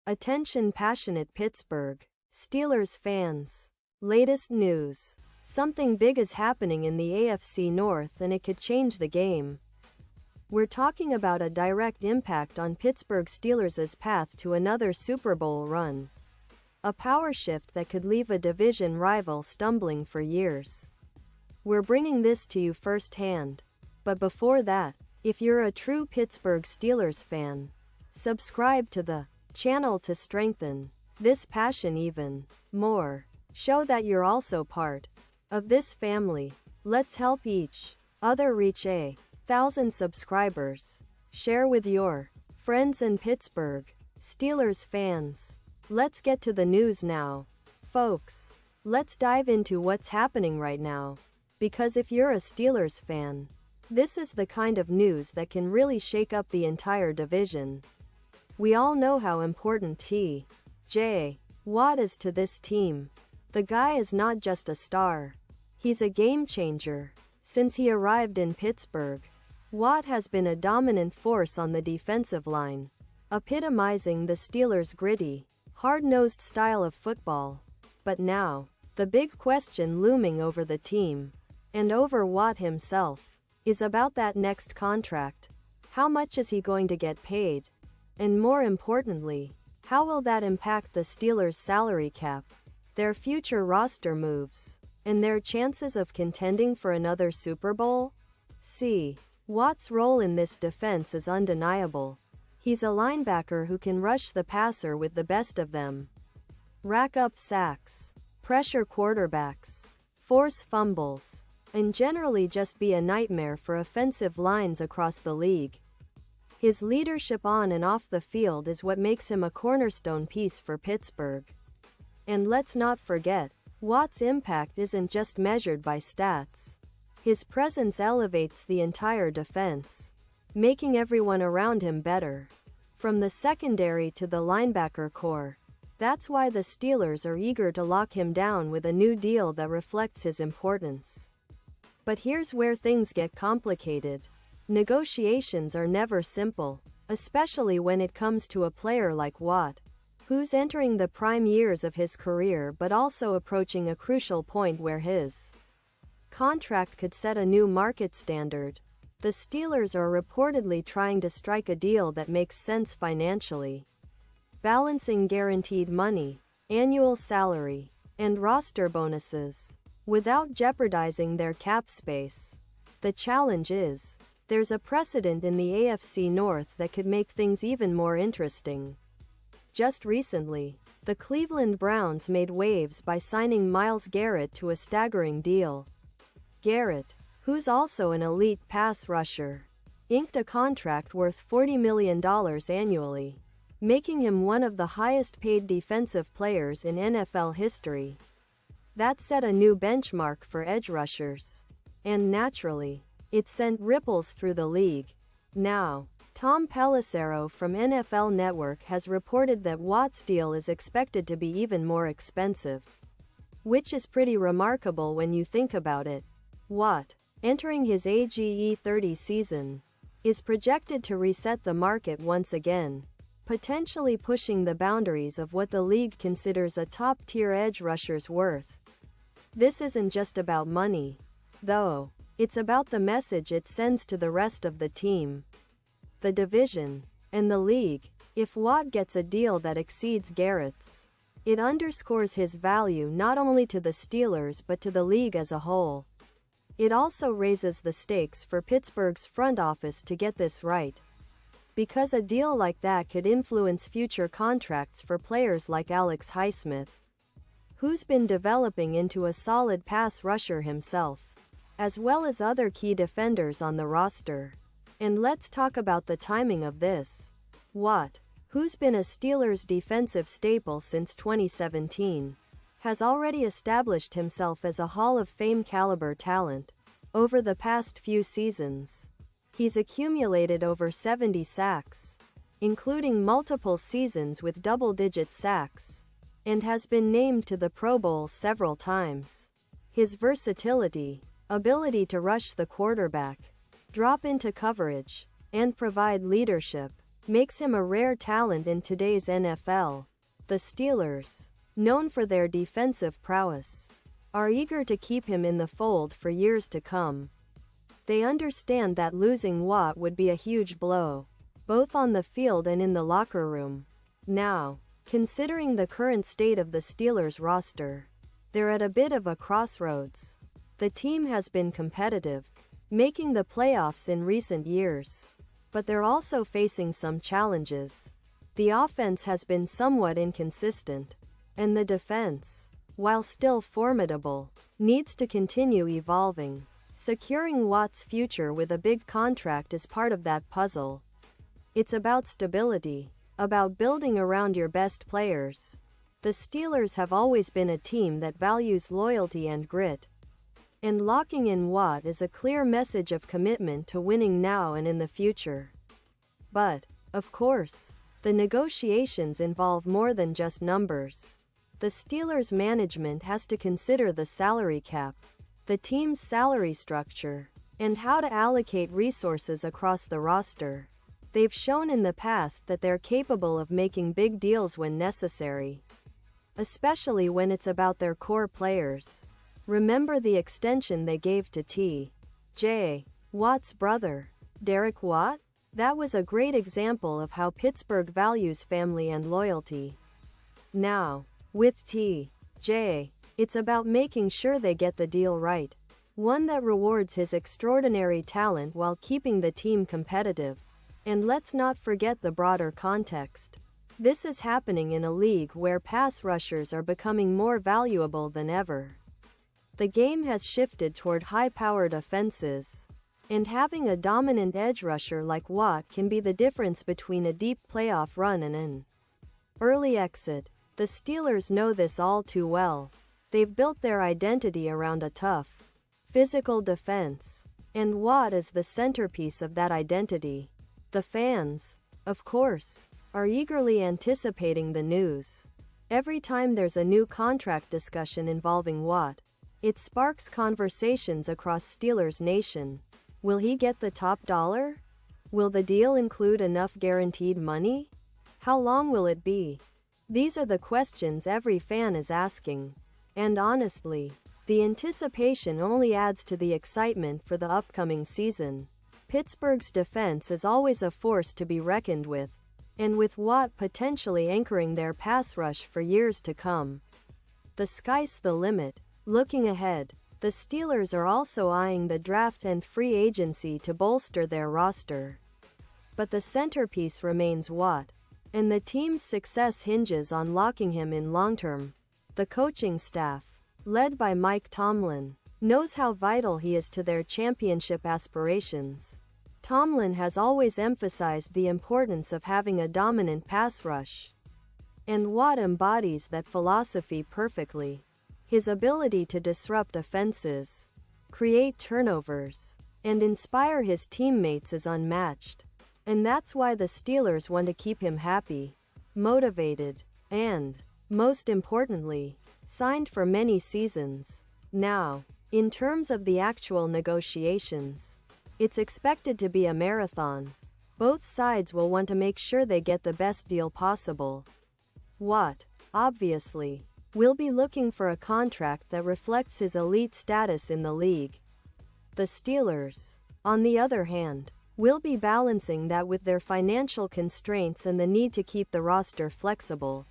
Attention passionate Pittsburgh Steelers fans. Latest news. Something big is happening in the AFC North and it could change the game. We're talking about a direct impact on Pittsburgh Steelers' path to another Super Bowl run. A power shift that could leave a division rival stumbling for years. We're bringing this to you firsthand. But before that, if you're a true Pittsburgh Steelers fan, subscribe to the channel to strengthen this passion even more. Show that you're also part of this family. Let's help each other reach 1,000 subscribers. Share with your friends and Pittsburgh Steelers fans. Let's get to the news now, folks. Let's dive into what's happening right now. Because if you're a Steelers fan, this is the kind of news that can really shake up the entire division. We all know how important T.J. Watt is to this team. The guy is not just a star. He's a game changer. Since he arrived in Pittsburgh, Watt has been a dominant force on the defensive line, epitomizing the Steelers' gritty, hard-nosed style of football. But now, the big question looming over the team, and over Watt himself, is about that next contract. How much is he going to get paid? And more importantly, how will that impact the Steelers' salary cap, their future roster moves, and their chances of contending for another Super Bowl? Watt's role in this defense is undeniable. He's a linebacker who can rush the passer with the best of them, rack up sacks, pressure quarterbacks, force fumbles, and generally just be a nightmare for offensive lines across the league. His leadership on and off the field is what makes him a cornerstone piece for Pittsburgh. And let's not forget, Watt's impact isn't just measured by stats. His presence elevates the entire defense, making everyone around him better, from the secondary to the linebacker core. That's why the Steelers are eager to lock him down with a new deal that reflects his importance. But here's where things get complicated. Negotiations are never simple, especially when it comes to a player like Watt, who's entering the prime years of his career but also approaching a crucial point where his contract could set a new market standard. The Steelers are reportedly trying to strike a deal that makes sense financially, balancing guaranteed money, annual salary, and roster bonuses, without jeopardizing their cap space. The challenge is, there's a precedent in the AFC North that could make things even more interesting. Just recently, the Cleveland Browns made waves by signing Myles Garrett to a staggering deal. Garrett, who's also an elite pass rusher, inked a contract worth $40 million annually, making him one of the highest-paid defensive players in NFL history. That set a new benchmark for edge rushers. And naturally, it sent ripples through the league. Now, Tom Pelissero from NFL Network has reported that Watt's deal is expected to be even more expensive, which is pretty remarkable when you think about it. Watt, entering his AGE 30 season, is projected to reset the market once again, potentially pushing the boundaries of what the league considers a top-tier edge rusher's worth. This isn't just about money, though. It's about the message it sends to the rest of the team, the division, and the league. If Watt gets a deal that exceeds Garrett's, it underscores his value not only to the Steelers but to the league as a whole. It also raises the stakes for Pittsburgh's front office to get this right, because a deal like that could influence future contracts for players like Alex Highsmith, who's been developing into a solid pass rusher himself, as well as other key defenders on the roster. And let's talk about the timing of this. Watt, who's been a Steelers defensive staple since 2017, has already established himself as a Hall of Fame caliber talent. Over the past few seasons, he's accumulated over 70 sacks, including multiple seasons with double-digit sacks, and has been named to the Pro Bowl several times. His versatility, ability to rush the quarterback, drop into coverage, and provide leadership makes him a rare talent in today's NFL. The Steelers, known for their defensive prowess, are eager to keep him in the fold for years to come. They understand that losing Watt would be a huge blow, both on the field and in the locker room. Now, considering the current state of the Steelers roster, they're at a bit of a crossroads. The team has been competitive, making the playoffs in recent years, but they're also facing some challenges. The offense has been somewhat inconsistent, and the defense, while still formidable, needs to continue evolving. Securing Watt's future with a big contract is part of that puzzle. It's about stability, about building around your best players. The Steelers have always been a team that values loyalty and grit, and locking in Watt is a clear message of commitment to winning now and in the future. But, of course, the negotiations involve more than just numbers. The Steelers' management has to consider the salary cap, the team's salary structure, and how to allocate resources across the roster. They've shown in the past that they're capable of making big deals when necessary, especially when it's about their core players. Remember the extension they gave to T.J. Watt's brother, Derek Watt? That was a great example of how Pittsburgh values family and loyalty. Now, with T.J., it's about making sure they get the deal right, one that rewards his extraordinary talent while keeping the team competitive. And let's not forget the broader context. This is happening in a league where pass rushers are becoming more valuable than ever. The game has shifted toward high-powered offenses, and having a dominant edge rusher like Watt can be the difference between a deep playoff run and an early exit. The Steelers know this all too well. They've built their identity around a tough, physical defense, and Watt is the centerpiece of that identity. The fans, of course, are eagerly anticipating the news. Every time there's a new contract discussion involving Watt, it sparks conversations across Steelers Nation. Will he get the top dollar? Will the deal include enough guaranteed money? How long will it be? These are the questions every fan is asking. And honestly, the anticipation only adds to the excitement for the upcoming season. Pittsburgh's defense is always a force to be reckoned with, and with Watt potentially anchoring their pass rush for years to come, the sky's the limit. Looking ahead, the Steelers are also eyeing the draft and free agency to bolster their roster. But the centerpiece remains Watt, and the team's success hinges on locking him in long-term. The coaching staff, led by Mike Tomlin, knows how vital he is to their championship aspirations. Tomlin has always emphasized the importance of having a dominant pass rush, and Watt embodies that philosophy perfectly. His ability to disrupt offenses, create turnovers, and inspire his teammates is unmatched. And that's why the Steelers want to keep him happy, motivated, and, most importantly, signed for many seasons. Now, in terms of the actual negotiations, it's expected to be a marathon. Both sides will want to make sure they get the best deal possible. Watt, obviously, will be looking for a contract that reflects his elite status in the league. The Steelers, on the other hand, will be balancing that with their financial constraints and the need to keep the roster flexible.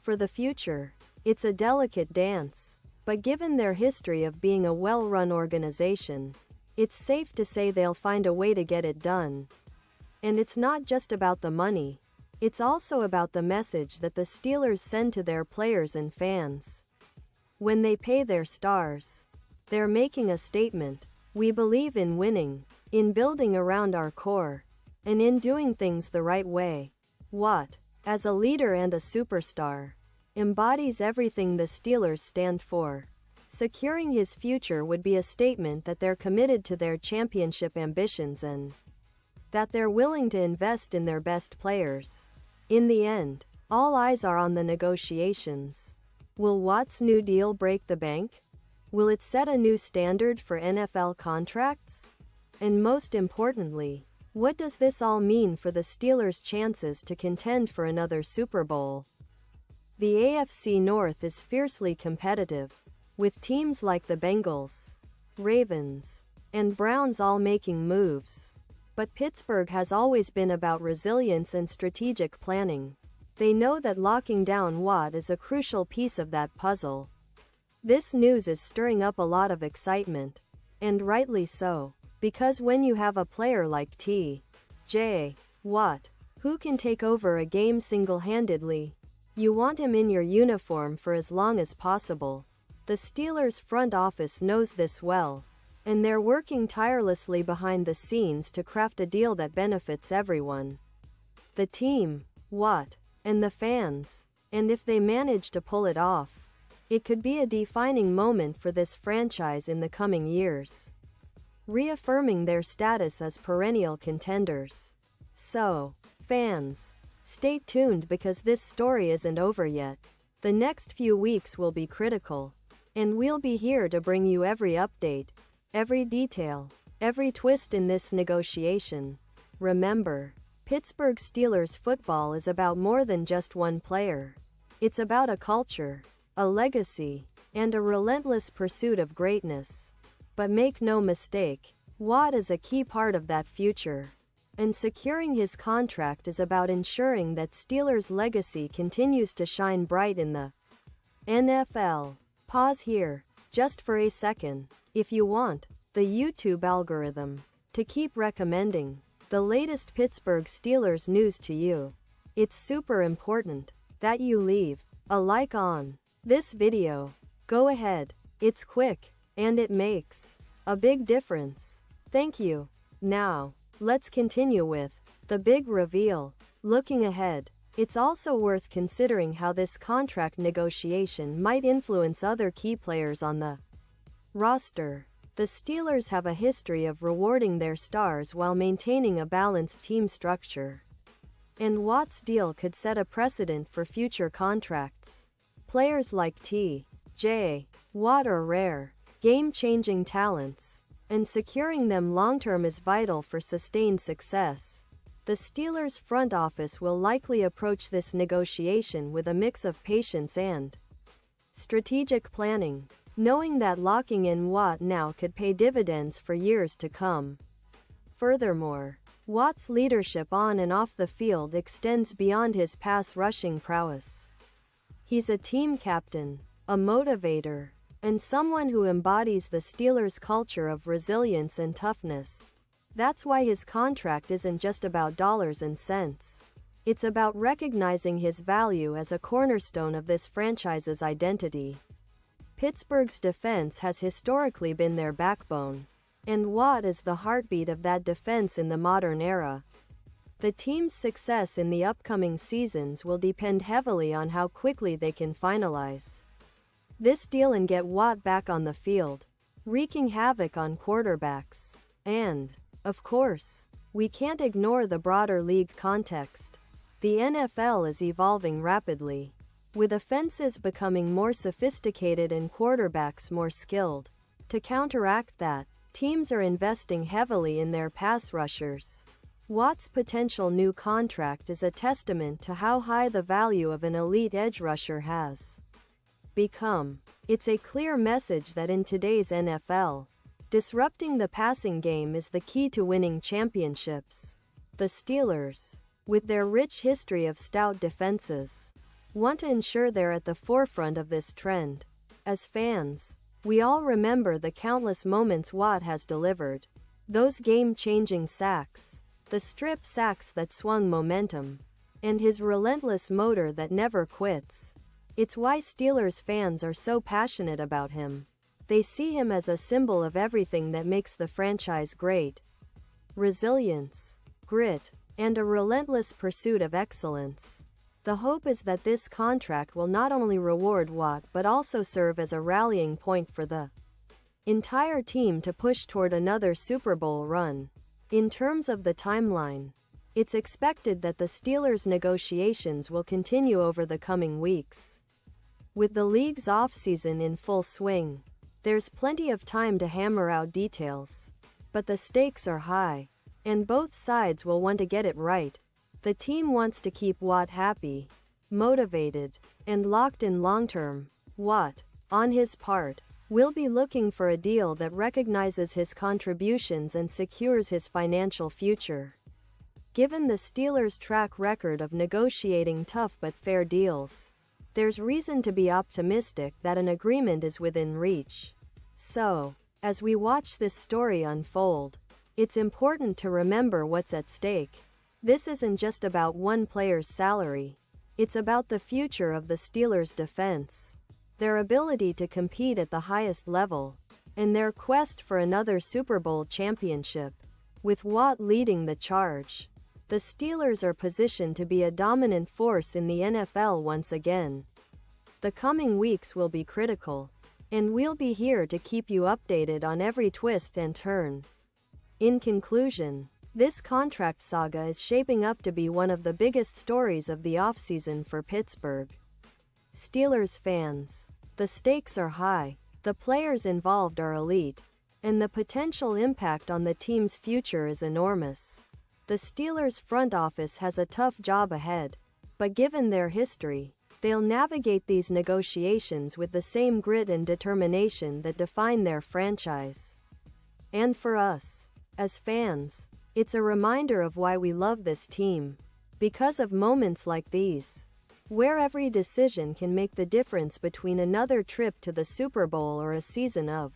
For the future, it's a delicate dance, but given their history of being a well-run organization, it's safe to say they'll find a way to get it done. And it's not just about the money. It's also about the message that the Steelers send to their players and fans. When they pay their stars, they're making a statement. We believe in winning, in building around our core, and in doing things the right way. Watt, as a leader and a superstar, embodies everything the Steelers stand for. Securing his future would be a statement that they're committed to their championship ambitions and that they're willing to invest in their best players. In the end, all eyes are on the negotiations. Will Watt's new deal break the bank? Will it set a new standard for NFL contracts? And most importantly, What does this all mean for the Steelers' chances to contend for another Super Bowl? The AFC North is fiercely competitive, with teams like the Bengals, Ravens, and Browns all making moves. But Pittsburgh has always been about resilience and strategic planning. They know that locking down Watt is a crucial piece of that puzzle. This news is stirring up a lot of excitement, and rightly so, because when you have a player like T.J. Watt, who can take over a game single-handedly, you want him in your uniform for as long as possible. The Steelers' front office knows this well, and they're working tirelessly behind the scenes to craft a deal that benefits everyone. The team, Watt, and the fans. And if they manage to pull it off, it could be a defining moment for this franchise in the coming years, reaffirming their status as perennial contenders. So, fans, stay tuned because this story isn't over yet. The next few weeks will be critical, and we'll be here to bring you every update, every detail, every twist in this negotiation. Remember, Pittsburgh Steelers football is about more than just one player. It's about a culture, a legacy, and a relentless pursuit of greatness. But make no mistake, Watt is a key part of that future. And securing his contract is about ensuring that Steelers' legacy continues to shine bright in the NFL. Pause here, just for a second, if you want the YouTube algorithm to keep recommending the latest Pittsburgh Steelers news to you. It's super important that you leave a like on this video. Go ahead, it's quick, and it makes a big difference. Thank you. Now, let's continue with the big reveal. Looking ahead, it's also worth considering how this contract negotiation might influence other key players on the roster. The Steelers have a history of rewarding their stars while maintaining a balanced team structure. And Watt's deal could set a precedent for future contracts. Players like T.J. Watt are rare, game-changing talents, and securing them long-term is vital for sustained success. The Steelers' front office will likely approach this negotiation with a mix of patience and strategic planning, knowing that locking in Watt now could pay dividends for years to come. Furthermore, Watt's leadership on and off the field extends beyond his pass rushing prowess. He's a team captain, a motivator, and someone who embodies the Steelers' culture of resilience and toughness. That's why his contract isn't just about dollars and cents. It's about recognizing his value as a cornerstone of this franchise's identity. Pittsburgh's defense has historically been their backbone, and Watt is the heartbeat of that defense in the modern era. The team's success in the upcoming seasons will depend heavily on how quickly they can finalize this deal and get Watt back on the field, wreaking havoc on quarterbacks. And, of course, we can't ignore the broader league context. The NFL is evolving rapidly, with offenses becoming more sophisticated and quarterbacks more skilled. To counteract that, teams are investing heavily in their pass rushers. Watt's potential new contract is a testament to how high the value of an elite edge rusher has become. It's a clear message that in today's NFL, disrupting the passing game is the key to winning championships. The Steelers, with their rich history of stout defenses, want to ensure they're at the forefront of this trend. As fans, we all remember the countless moments Watt has delivered. Those game-changing sacks, the strip sacks that swung momentum, and his relentless motor that never quits. It's why Steelers fans are so passionate about him. They see him as a symbol of everything that makes the franchise great: resilience, grit, and a relentless pursuit of excellence. The hope is that this contract will not only reward Watt but also serve as a rallying point for the entire team to push toward another Super Bowl run. In terms of the timeline, it's expected that the Steelers' negotiations will continue over the coming weeks. With the league's offseason in full swing, there's plenty of time to hammer out details. But the stakes are high. and both sides will want to get it right. The team wants to keep Watt happy, motivated, and locked in long-term. Watt, on his part, will be looking for a deal that recognizes his contributions and secures his financial future. Given the Steelers' track record of negotiating tough but fair deals, there's reason to be optimistic that an agreement is within reach. So, as we watch this story unfold, it's important to remember what's at stake. This isn't just about one player's salary. It's about the future of the Steelers' defense, their ability to compete at the highest level, and their quest for another Super Bowl championship. With Watt leading the charge, the Steelers are positioned to be a dominant force in the NFL once again. The coming weeks will be critical, and we'll be here to keep you updated on every twist and turn. In conclusion, this contract saga is shaping up to be one of the biggest stories of the offseason for Pittsburgh Steelers fans. The stakes are high, the players involved are elite, and the potential impact on the team's future is enormous. The Steelers' front office has a tough job ahead, but given their history, they'll navigate these negotiations with the same grit and determination that define their franchise. And for us, as fans, it's a reminder of why we love this team. Because of moments like these, where every decision can make the difference between another trip to the Super Bowl or a season of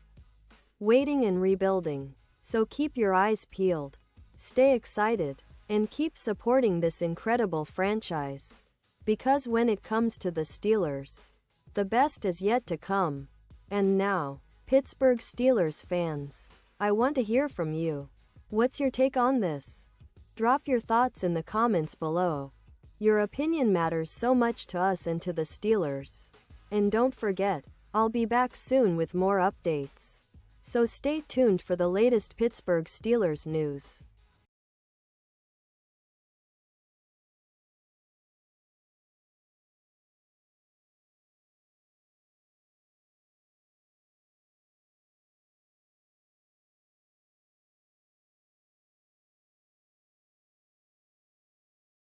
waiting and rebuilding. So keep your eyes peeled, stay excited, and keep supporting this incredible franchise. Because when it comes to the Steelers, the best is yet to come. And now, Pittsburgh Steelers fans, I want to hear from you. What's your take on this? Drop your thoughts in the comments below. Your opinion matters so much to us and to the Steelers. And don't forget, I'll be back soon with more updates. So stay tuned for the latest Pittsburgh Steelers news.